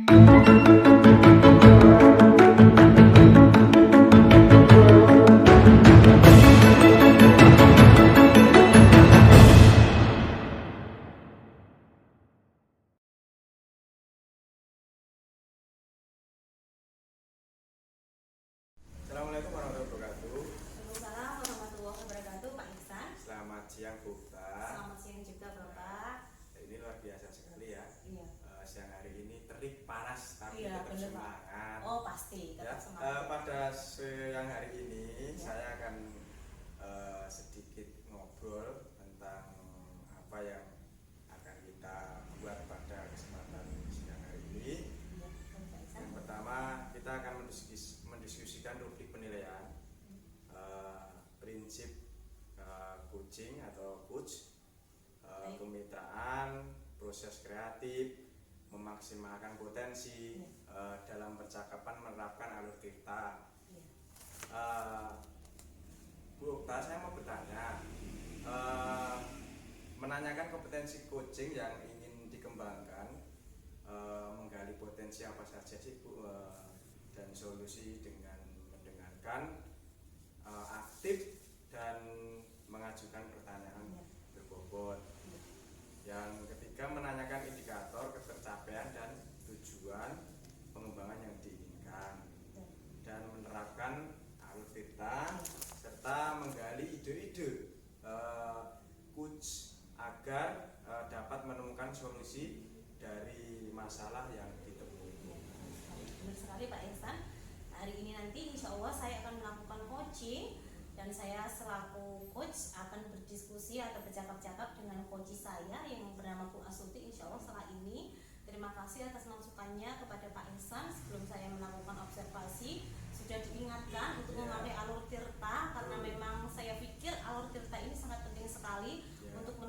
Assalamualaikum warahmatullahi wabarakatuh. Waalaikumsalam warahmatullahi wabarakatuh, Pak Ihsan. Selamat siang Bu Okta. Selamat siang juga Bapak. Ini luar biasa sekali ya. Iya. Siang hari ini terik panas tapi Iya, tetap bener, Pak. semangat. Oh pasti, Ya, tetap semangat. pada siang hari ini Ya. saya akan sedikit ngobrol tentang apa yang akan kita buat pada kesempatan siang hari ini. Iya, betul, Pak Ihsan. Yang pertama kita akan mendiskusikan rubrik penilaian, prinsip coaching atau coach, Baik. kemitraan, proses kreatif, memaksimalkan potensi, Ya. dalam percakapan menerapkan alur tirta. Iya. Bu Okta, saya mau bertanya, menanyakan kompetensi coaching yang ingin dikembangkan, menggali potensi apa saja sih Bu, dan solusi dengan mendengarkan, aktif dan mengajukan pertanyaan Ya. berbobot. Ya. Yang ketiga, menanyakan indikator ketercapaian dan tujuan pengembangan yang diinginkan, Ya. dan menerapkan alur tirta serta menggali ide-ide coach agar dapat menemukan solusi dari masalah yang ditemui. Ya. Benar sekali Pak Ihsan. Hari ini nanti insya Allah saya akan melakukan coaching dan saya selaku coach akan berdiskusi atau bercakap-cakap dengan coach saya yang bernama Bu Astuti. Insya Allah setelah ini terima kasih atas masukannya kepada Pak Ihsan. Sebelum saya melakukan observasi sudah diingatkan untuk memakai alur tirta karena memang saya pikir alur tirta ini sangat penting sekali untuk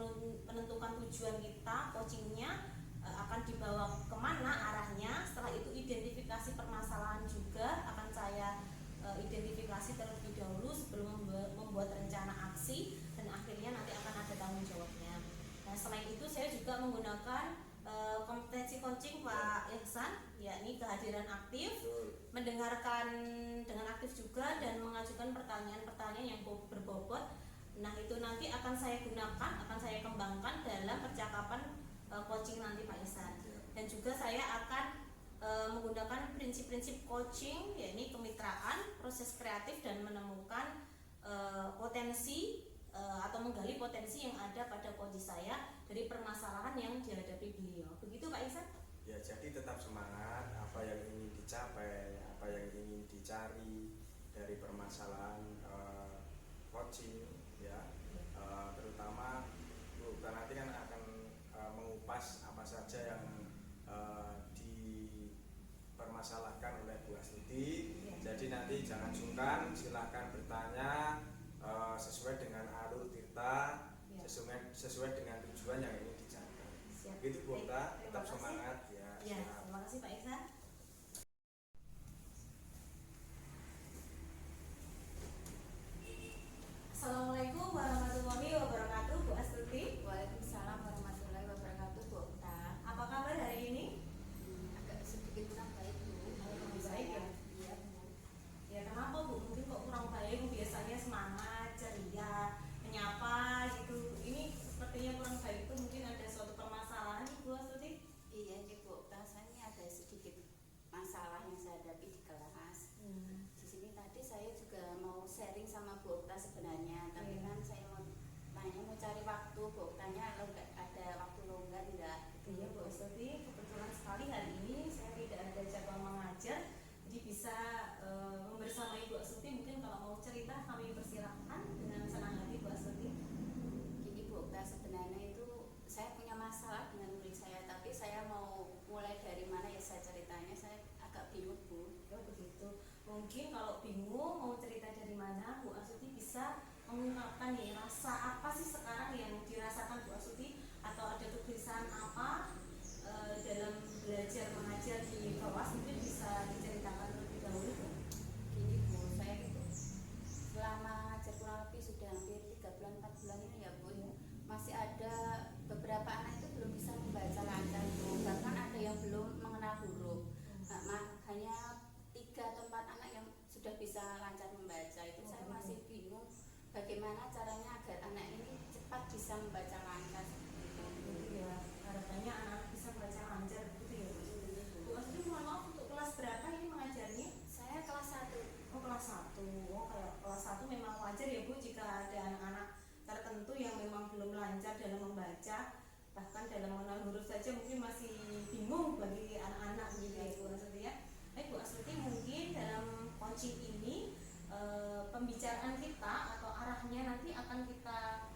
menentukan tujuan kita. Coachingnya akan dibawa kemana arahnya. Setelah itu identifikasi permasalahan juga akan saya identifikasi terlebih dahulu sebelum membuat rencana aksi, dan akhirnya nanti akan ada tanggung jawabnya. Nah, selain itu saya juga menggunakan kompetensi coaching Pak Ihsan, yakni kehadiran aktif, mendengarkan dengan aktif juga, dan mengajukan pertanyaan-pertanyaan yang berbobot. Nah, itu nanti akan saya gunakan, akan saya kembangkan dalam percakapan coaching nanti Pak Ihsan. Dan juga saya akan menggunakan prinsip-prinsip coaching, yakni kemitraan, proses kreatif, dan menemukan potensi atau menggali potensi yang ada pada coach saya dari permasalahan yang dihadapi beliau. Begitu Pak Ihsan? Ya, jadi tetap semangat apa yang ingin dicapai, apa yang ingin dicari dari permasalahan coaching ya. Terutama Bu, nanti kan akan mengupas apa saja yang dipermasalahkan oleh Bu Astuti. Ya. Jadi nanti jangan sungkan, silakan bertanya sesuai dengan alur tirta, Ya. sesuai dengan tujuan yang ingin dicapai. Siap. Begitu Bu Okta, Terima tetap kasih. semangat ya. Ya, Siap. terima kasih Pak Ihsan. Assalamualaikum warahmatullahi wabarakatuh, Bu Astuti. Waalaikumsalam warahmatullahi wabarakatuh, Bu Okta. Apa kabar hari ini? Agak sedikit kurang baik, Bu. Kurang baik ya? Iya, Bu. Ya kenapa Bu? Mungkin kok kurang baik, biasanya semangat, ceria, menyapa gitu. Ini sepertinya kurang baik, itu mungkin ada suatu permasalahan nih Bu Astuti? Iya, nih Bu Okta, saya ini ada sedikit masalah yang saya hadapi di kelas. Di sini tadi saya juga mau sharing sama Bu Okta sebenarnya, tapi kan saya mau tanya, mau cari waktu, Bu Oktanya ada waktu longgar enggak? Iya Bu Astuti, kebetulan sekali hari ini saya tidak ada jadwal mengajar, jadi bisa membersamai Bu Astuti. Mungkin kalau mau cerita kami persilahkan dengan senang hati Bu Astuti. Gini Bu Okta, sebenarnya itu saya punya masalah dengan murid saya, tapi saya mau mulai dari mana ya saya ceritanya, saya agak bingung Bu. Oh begitu. Mungkin kalau bingung mau cerita dari mana, Bu Astuti bisa mengungkapkan nih rasa apa sih sekarang yang dirasakan Bu Astuti, atau ada kegelisahan apa dalam belajar mengajar di kelas, mungkin bisa diceritakan terlebih dahulu Bu. Gini Bu, saya itu selama ngajar kurang lebih sudah hampir 3 bulan 4 bulan ini ya Bu, masih ada beberapa anak itu belum bisa membaca lancar Bu, bahkan ada yang belum mengenal huruf. coaching ini pembicaraan kita atau arahnya nanti akan kita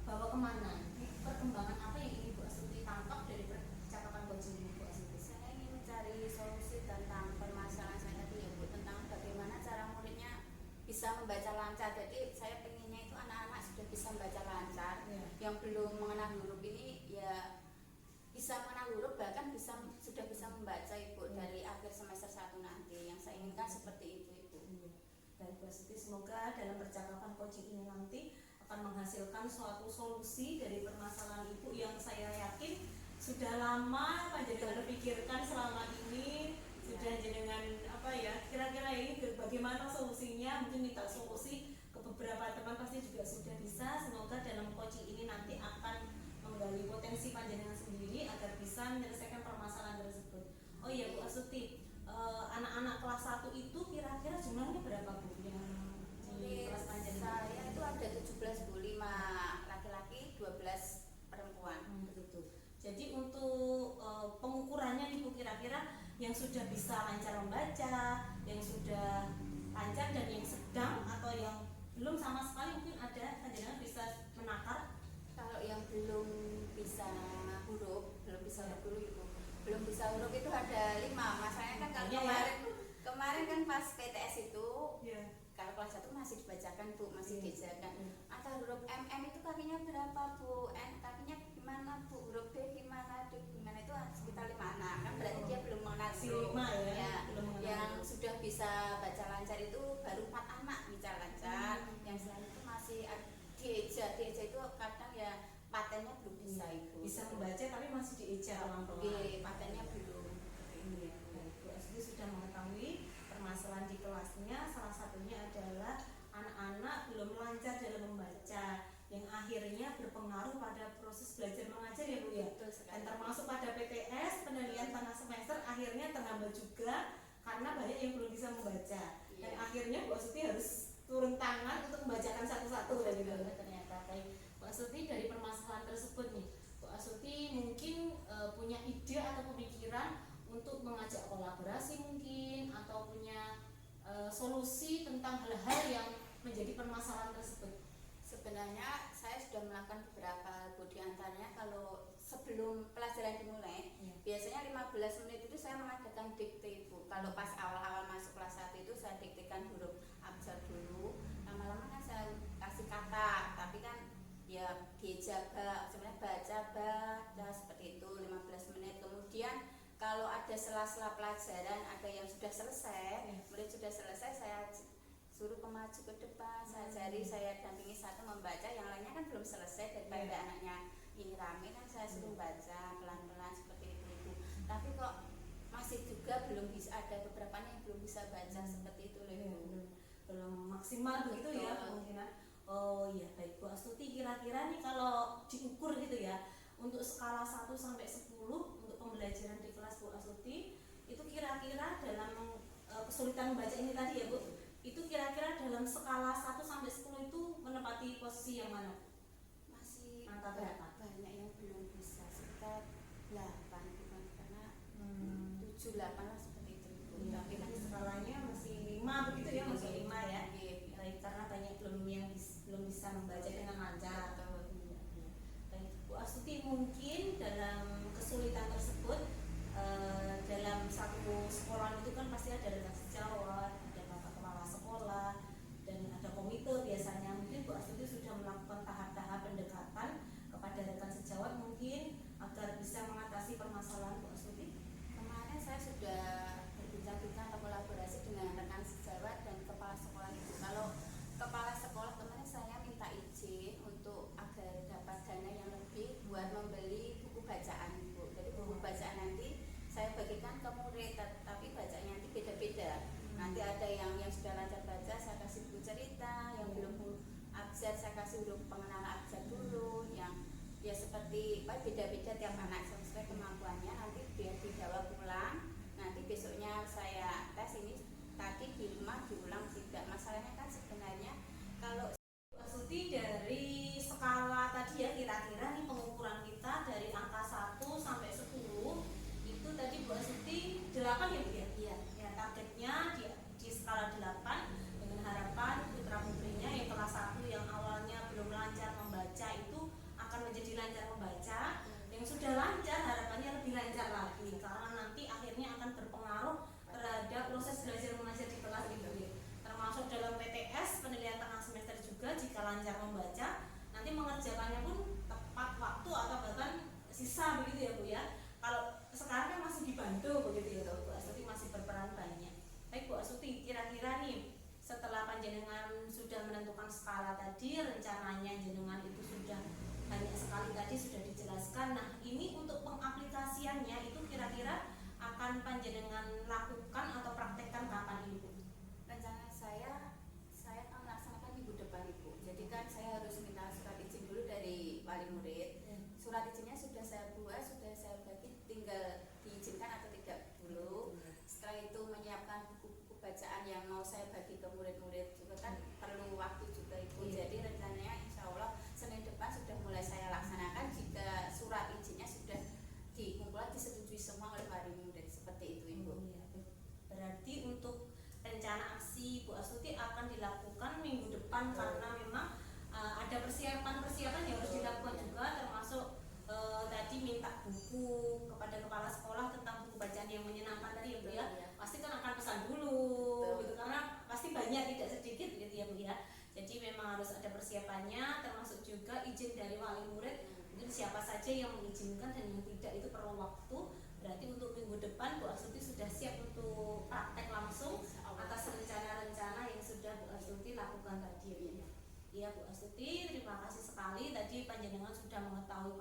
bawa kemana? Perkembangan apa yang ingin Bu Astuti tangkap dari percakapan coaching ini, Bu Astuti? Saya ingin mencari solusi tentang permasalahan saya tadi ya Bu, tentang bagaimana cara muridnya bisa membaca lancar. Jadi saya pengennya itu anak-anak sudah bisa membaca lancar, yang belum mengenal huruf ini ya bisa mengenal huruf, bahkan sudah bisa membaca Ibu dari akhir semester 1 nanti. Yang saya inginkan seperti itu Ibu. Dan Bu Astuti, semoga dalam percakapan coaching ini nanti akan menghasilkan suatu solusi dari permasalahan Ibu yang saya yakin sudah lama panjenengan pikirkan selama ini, sudah jenengan apa ya, kira-kira ini bagaimana solusinya, mungkin minta solusi ke beberapa teman pasti juga sudah bisa. Semoga dalam coaching ini nanti akan menggali potensi panjenengan sendiri agar bisa menyelesaikan permasalahan tersebut. Oh iya Bu Astuti, anak-anak kelas 1 itu kira-kira jumlahnya berapa Bu yang di kelas panjenengan? Saya itu ada 17 Bu, 5 laki-laki, 12 perempuan. Begitu. Jadi untuk pengukurannya nih Bu, kira-kira yang sudah bisa lancar membaca, yang sudah lancar dan yang sedang atau yang belum sama sekali, mungkin ada panjenengan bisa menakar. Kalau yang belum bisa huruf, belum bisa huruf dulu Ibu. Belum bisa huruf itu ada 5. Masalahnya kan kalau kemarin kan pas PTS itu kalau kelas 1 masih dibacakan Bu, masih diajarkan. Atau huruf MM itu kakinya berapa Bu? N kakinya gimana Bu? Huruf D gimana? D gimana? Itu sekitar 5 anak. Kan berarti dia belum mengenal huruf. Yang sudah bisa baca lancar itu baru 4 anak bisa lancar. Yang selain itu masih dieja itu kadang ya patennya belum bisa Ibu. Bisa membaca tapi masih dieja pelan-pelan. Patennya belum. Ini ya. Bu Astuti sudah mengetahui permasalahan di kelasnya, salah satunya adalah anak-anak belum lancar dalam membaca, yang akhirnya berpengaruh pada proses belajar mengajar ya Bu ya. Dan termasuk pada PTS, penilaian tengah semester akhirnya terhambat juga karena banyak yang belum bisa membaca. Dan akhirnya Bu Astuti harus turun tangan untuk membacakan satu-satu gitu. Ternyata baik Bu Astuti, dari permasalahan tersebut nih, Bu Astuti mungkin punya ide atau pemikiran untuk mengajak kolaborasi mungkin, atau punya solusi tentang hal-hal yang menjadi permasalahan tersebut. Sebenarnya saya sudah melakukan beberapa Bu, di antaranya kalau sebelum pelajaran dimulai biasanya 15 menit itu saya mengadakan dikte Bu. Kalau pas awal-awal masuk kelas 1 itu saya diktekan huruf abjad dulu, lama-lama kan saya kasih kata, tapi kan ya dijaga sebenarnya baca seperti itu 15 menit. Kemudian kalau ada sela-sela pelajaran, ada yang sudah selesai, murid sudah selesai, saya suruh maju ke depan, saya ajari, saya dampingi satu membaca, yang lainnya kan belum selesai daripada anaknya ini rame kan saya suruh baca pelan-pelan seperti itu. Tapi kok masih juga belum bisa, ada beberapa yang belum bisa baca seperti itu loh. Belum maksimal begitu ya kemungkinan. Oh iya, baik Bu Astuti, kira-kira nih kalau diukur gitu ya, untuk skala 1 sampai 10 untuk pembelajaran di kelas Bu Astuti, itu kira-kira dalam kesulitan membaca ini tadi ya Bu, itu kira-kira dalam skala 1 sampai 10 itu menempati posisi yang mana? Masih angka berapa? Banyak yang belum bisa, sekitar 8 bukan, karena 7, 8 lah seperti itu. Tapi kan skalanya masih 5 begitu ya, masih 5 ya. Baik, karena banyak belum bisa membaca dengan lancar. Baik, Bu Astuti, mungkin dalam kesulitan tersebut dalam satu sekolah itu kan pasti ada redaksi sejawat, ada bapak kepala sekolah, dan ada komite biasanya. Mungkin Bu Astuti sudah melakukan tahap-tahap pendekatan kepada rekan sejawat mungkin agar bisa mengatasi permasalahan Bu Astuti. Kemarin saya sudah berbincang-bincang atau kolaborasi dengan rekan sejawat dan kepala sekolah itu. Kalau kepala sekolah kemarin saya minta izin untuk agar dapat dana yang lebih buat membeli buku bacaan Bu. Jadi buku bacaan nanti saya bagikan ke murid, tapi bacanya nanti beda-beda. Nanti ada yang sudah lancar baca saya kasih buku cerita, yang belum abjad saya kasih huruf pengenalan abjad dulu, yang ya seperti beda-beda tiap anak sesuai kemampuannya. Nanti biar dibawa pulang, nanti besoknya saya tes ini tadi di rumah diulang tidak. Masalahnya kan sebenarnya kalau Bu Astuti, dari skala tadi ya, kira-kira nih pengukuran kita dari angka 1 sampai 10 itu tadi Bu Astuti 8 ya Bu ya? iya Ya, targetnya di skala tadi rencananya jenengan itu sudah banyak sekali tadi sudah dijelaskan. Nah, ini untuk pengaplikasiannya itu kira-kira akan panjenengan lakukan atau praktekkan kapan Ibu? Rencana saya akan melaksanakan minggu depan Ibu. Jadi kan saya harus minta surat izin dulu dari wali murid. Surat izinnya sudah saya buat, sudah saya bagi, tinggal diizinkan atau tidak dulu. Setelah itu menyiapkan buku-buku bacaan yang mau saya bagi ke murid-murid juga kan perlu waktu juga Ibu. Jadi rencananya insya Allah Senin depan sudah mulai saya laksanakan jika surat izinnya sudah dikumpulkan disetujui semua oleh wali murid, seperti itu Ibu. Berarti untuk rencana aksi Bu Astuti akan dilakukan minggu depan karena memang ada persiapan yang harus dilakukan juga, termasuk tadi minta buku kepada kepala sekolah tentang buku bacaan yang menyenangkan tadi ya Bu ya. Pasti kan akan pesan dulu gitu karena pasti banyak tidak sedikit gitu ya Bu ya. Jadi memang harus ada persiapannya, termasuk juga izin dari wali murid. Mungkin siapa saja yang mengizinkan dan yang tidak itu perlu waktu. Berarti untuk minggu depan Bu Astuti sudah siap untuk praktek langsung atas rencana-rencana yang sudah Bu Astuti lakukan tadi ya. Iya Bu Astuti, terima kasih sekali tadi panjenengan sudah mengetahui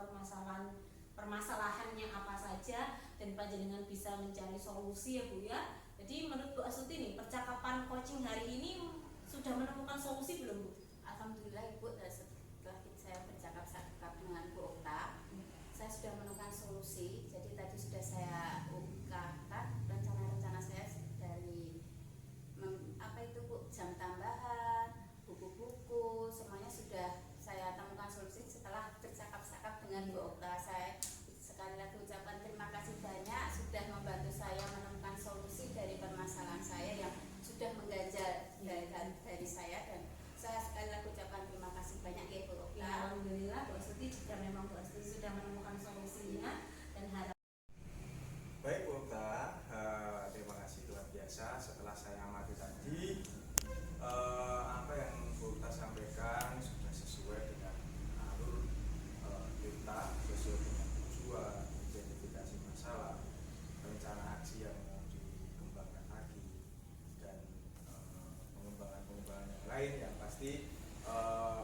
permasalahannya apa saja dan panjenengan bisa mencari solusi ya Bu ya. Jadi menurut Bu Astuti nih, percakapan coaching hari ini sudah menemukan solusi belum Bu? Alhamdulillah Ibu, setelah saya bercakap-cakap dengan Bu Okta, saya sudah menemukan solusi. Jadi tadi sudah saya ungkapkan rencana-rencana saya dari apa itu Bu, jam tambahan, buku-buku, semuanya sudah saya temukan solusi setelah bercakap-cakap dengan Bu Okta. Saya sekali lagi ucapkan terima kasih banyak sudah membantu saya menemukan solusi dari permasalahan saya yang sudah mengganjal dari saya, dan saya sekali lagi ucapkan terima kasih banyak ya Bu Okta. Ya, alhamdulillah Bu Astuti jika memang Bu Astuti sudah menemukan solusinya dan harap. Baik Bu Okta, terima kasih luar biasa. Setelah saya amati tadi apa yang Bu Okta sampaikan sudah sesuai dengan alur kita, sesuai dengan tujuan, identifikasi masalah, rencana aksi yang mau dikembangkan lagi, dan pengembangan yang lain yang pasti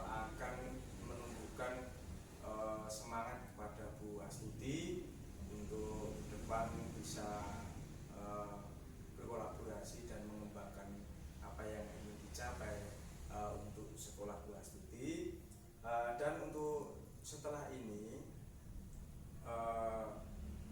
akan menumbuhkan semangat kepada Bu Astuti untuk depan bisa berkolaborasi dan mengembangkan apa yang ingin dicapai untuk sekolah Bu Astuti. Dan untuk setelah ini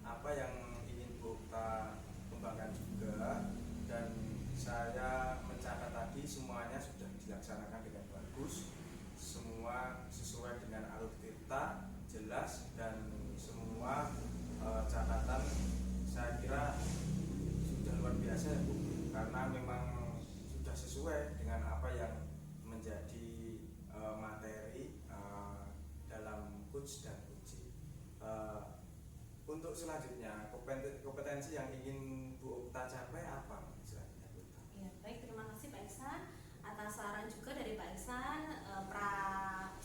apa yang ingin Bu Okta kembangkan juga, dan saya mencatat tadi semuanya sudah dilaksanakan dengan bagus, semua sesuai dengan alur tirta, jelas, dan semua catatan saya kira sudah luar biasa ya Bu, karena memang sudah sesuai dengan apa yang menjadi materi dalam coach dan uji. Untuk selanjutnya kompetensi yang ingin Bu Okta capai apa selanjutnya Bu Okta? Ya, baik, terima kasih Pak Ihsan atas saran juga dari Pak Ihsan.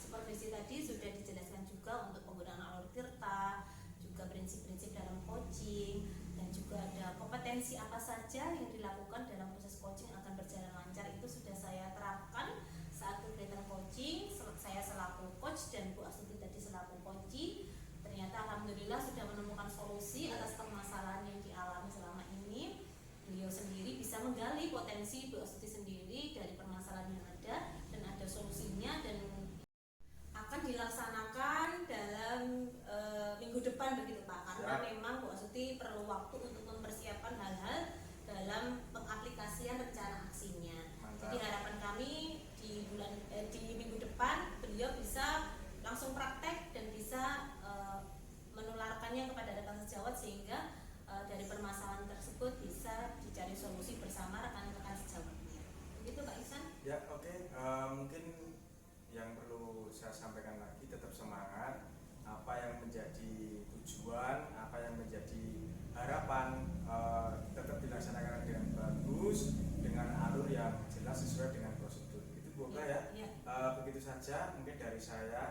Supervisi tadi sudah dijelaskan juga untuk penggunaan alur tirta, juga prinsip-prinsip dalam coaching, dan juga ada kompetensi apa saja yang dilakukan dalam proses coaching akan berjalan lancar. Itu sudah saya terapkan saat kegiatan coaching. Saya selaku coach dan Bu Astuti tadi selaku coaching. Ternyata alhamdulillah sudah menemukan solusi atas permasalahan yang dialami selama ini. Beliau sendiri bisa menggali potensi Bu Astuti sendiri dari permasalahan yang ada dan ada solusinya, dan akan dilaksanakan dalam minggu depan begitu Pak, karena memang Bu Astuti perlu waktu untuk mempersiapkan hal-hal dalam pengaplikasian rencana aksinya. Mantap. Jadi harapan kami di minggu depan beliau bisa langsung praktek dan bisa menularkannya kepada rekan sejawat, sehingga dari permasalahan tersebut bisa dicari solusi bersama rekan-rekan sejawatnya. Begitu Pak Ihsan? Ya, oke. Mungkin yang perlu saya sampaikan lagi, tetap semangat. Apa yang menjadi tujuan, apa yang menjadi harapan tetap dilaksanakan dengan bagus, dengan alur yang jelas sesuai dengan prosedur. Itu Bu Okta ya. Begitu saja mungkin dari saya.